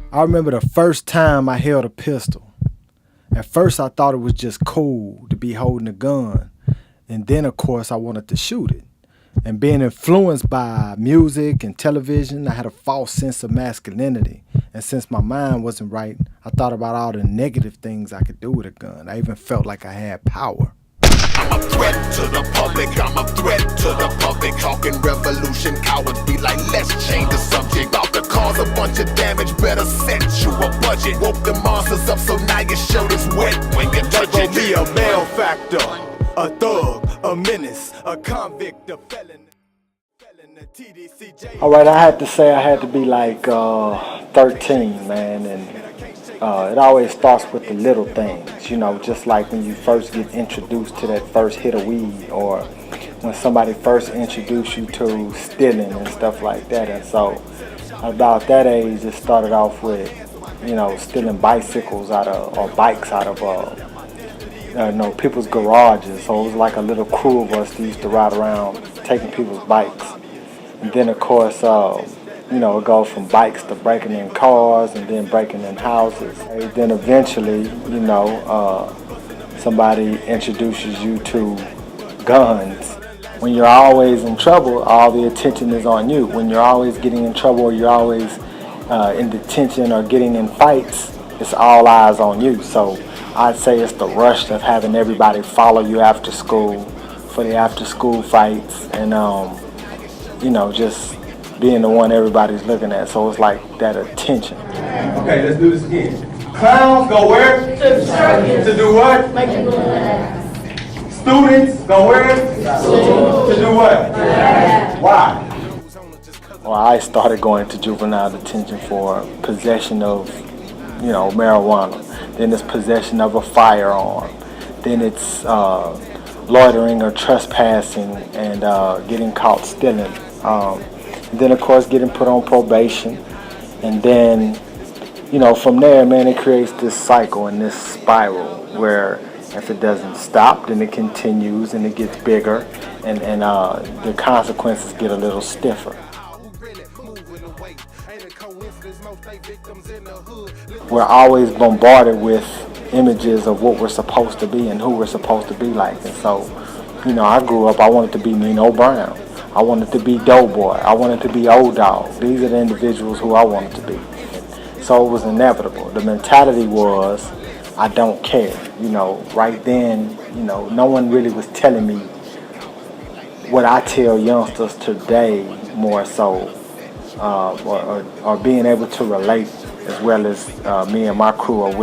I remember the first time I held a pistol. At first I thought it was just cool to be holding a gun. And then of course I wanted to shoot it. And being influenced by music and television, I had a false sense of masculinity. And since my mind wasn't right, I thought about all the negative things I could do with a gun. I even felt like I had power. I'm a threat to the public, I'm a threat to the public. Talking revolution, cowards be like, let's change the subject. About to cause a bunch of damage, better set you a budget. Woke the monsters up, so now your shirt is wet when you touch it. Be a malefactor, a thug, a menace, a convict, a felon. Alright, I had to say I had to be like 13, man, and it always starts with the little things, you know, just like when you first get introduced to that first hit of weed, or when somebody first introduced you to stealing and stuff like that. And so about that age, it started off with, you know, stealing bicycles out of, or bikes out of people's garages. So it was like a little crew of us that used to ride around taking people's bikes. And then of course, you know, it goes from bikes to breaking in cars and then breaking in houses. And then eventually, you know, somebody introduces you to guns. When you're always in trouble, all the attention is on you. When you're always getting in trouble, or you're always in detention or getting in fights, it's all eyes on you. So I'd say it's the rush of having everybody follow you after school for the after school fights, and you know, just being the one everybody's looking at. So it's like that attention. Okay, let's do this again. Clowns go where? To the circus. To do what? Make you laugh. Students go where? To do what? Why? Well, I started going to juvenile detention for possession of, you know, marijuana. Then it's possession of a firearm. Then it's loitering or trespassing and getting caught stealing. And then of course getting put on probation. And then, you know, from there, man, it creates this cycle and this spiral where if it doesn't stop, then it continues and it gets bigger, and the consequences get a little stiffer. We're always bombarded with images of what we're supposed to be and who we're supposed to be like. And so, you know, I grew up, I wanted to be Nino Brown. I wanted to be Doughboy. I wanted to be Old Dog. These are the individuals who I wanted to be. So it was inevitable. The mentality was, I don't care. You know, right then, you know, no one really was telling me what I tell youngsters today, more so, or being able to relate, as well as me and my crew are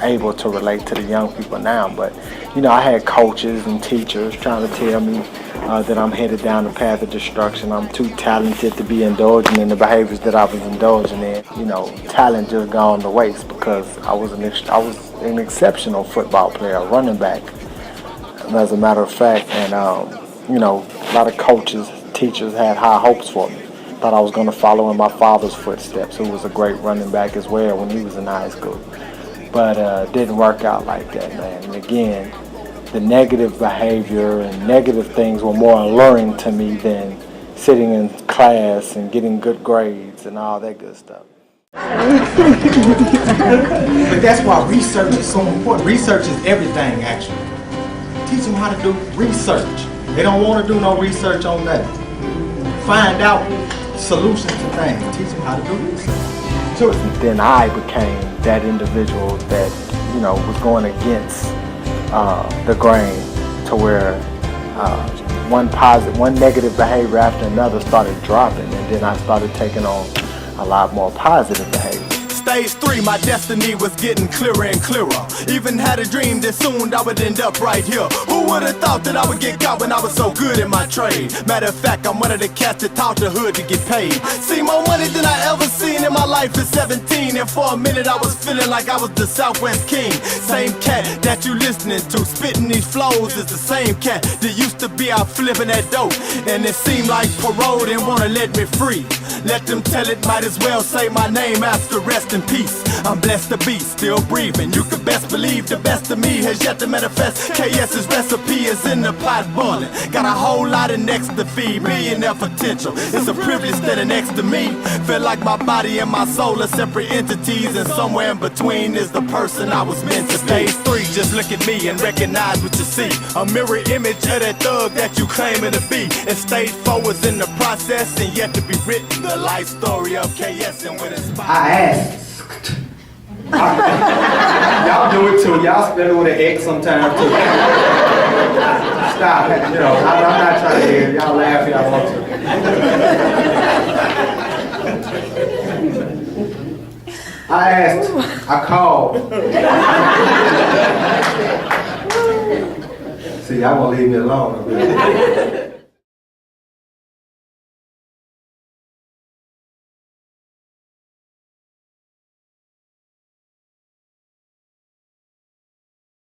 able to relate to the young people now. But, you know, I had coaches and teachers trying to tell me that I'm headed down the path of destruction. I'm too talented to be indulging in the behaviors that I was indulging in. You know, talent just gone to waste, because I was an exceptional football player, running back, as a matter of fact. And, you know, a lot of coaches, teachers had high hopes for me. Thought I was going to follow in my father's footsteps, who was a great running back as well when he was in high school. But it didn't work out like that, man. And again, the negative behavior and negative things were more alluring to me than sitting in class and getting good grades and all that good stuff. But that's why research is so important. Research is everything, actually. Teach them how to do research. They don't want to do no research on that. Find out solutions to things. Teach them how to do research. Then I became that individual that, you know, was going against the grain, to where one negative behavior after another started dropping, and then I started taking on a lot more positive behavior. Stage 3, my destiny was getting clearer and clearer. Even had a dream that soon I would end up right here. Who would have thought that I would get caught when I was so good in my trade? Matter of fact, I'm one of the cats that taught the hood to get paid. See more money than I ever seen in my life at 17. And for a minute I was feeling like I was the Southwest King. Same cat that you listening to, spitting these flows, is the same cat that used to be out flipping that dope. And it seemed like parole didn't want to let me free. Let them tell it, might as well say my name after rest in peace. I'm blessed to be still breathing. You can best believe the best of me has yet to manifest. KS's recipe is in the pot boiling. Got a whole lot of necks to feed, millionaire potential. It's a privilege standing next to me. Feel like my body and my soul are separate entities, and somewhere in between is the person I was meant to be. Stage 3, just look at me and recognize what you see. A mirror image of that thug that you claiming to be. And stage 4 is in the process and yet to be written. The life story of KS and when it's I asked. Y'all do it too. Y'all spell it with an X sometimes too. Stop. You know, I'm not trying to hear it. Y'all laugh if y'all want to. I asked. I called. See, y'all won't leave me alone.